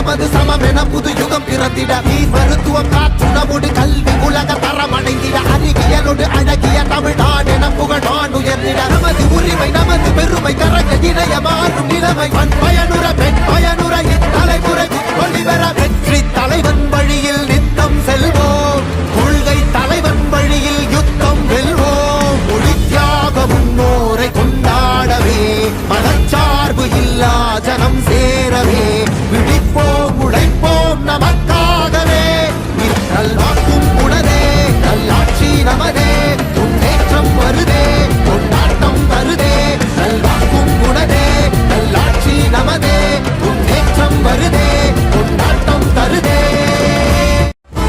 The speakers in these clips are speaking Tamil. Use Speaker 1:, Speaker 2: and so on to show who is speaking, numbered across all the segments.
Speaker 1: நமது சமமென புது யுகம் பிறந்திட நீர் மருத்துவம் காற்றுணவோடு கல்வி உலக தரம் அடைந்திட அறிவியலோடு அழகிய தமிழ்நாடு என புகழான் உயர்ந்திட நமது உரிமை நமது பெருமை கரங்க இணைய மாறும் நிலைமை பண் பயனுற பெண் பயனுற இத்தலைமுறை ஒளிபெற வெற்றி தலைவன் வழியில் நித்தம் செல்வோம் கொள்கை தலைவன் வழியில் யுத்தம் வெல்வோம் ஒளி தியாக முன்னோரை கொண்டாடவே மதச்சார்பு இல்லா ஜனம் சேரவே விழிப்போம் உழைப்போம் நமக்காகவே நல்வாக்கும் உடனே நல்லாட்சி நமதே முன்னேற்றம் வருதே கொண்டாட்டம் வருதே நல்வாக்கும் உடனே நல்லாட்சி நமதே முன்னேற்றம் வருதே கொண்டாட்டம் தருதே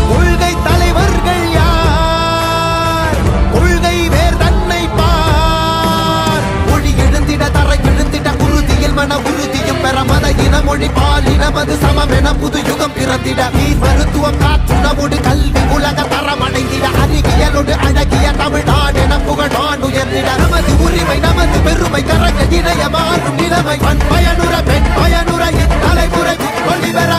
Speaker 1: கொள்கை தலைவர்கள் யார் கொள்கை வேர் தன்னை பார் மொழி எழுந்திட தரை எழுந்திட உறுதியில் மன உறுதியும் பெற மத இன மொழி பாலி நமது சமமென புது யுகம் பிறந்திட நீர் மருத்துவம் காற்றுணவோடு கல்வி உலக தரம் அடைந்திட அறிவியலோடு அழகிய தமிழ்நாடு என புகழான் உயர்ந்திட நமது உரிமை நமது பெருமை கரங்க இணைய மாறும் நிலைமை பண் பயனுற பெண் பயனுற இத்தலைமுறை ஒளிபெற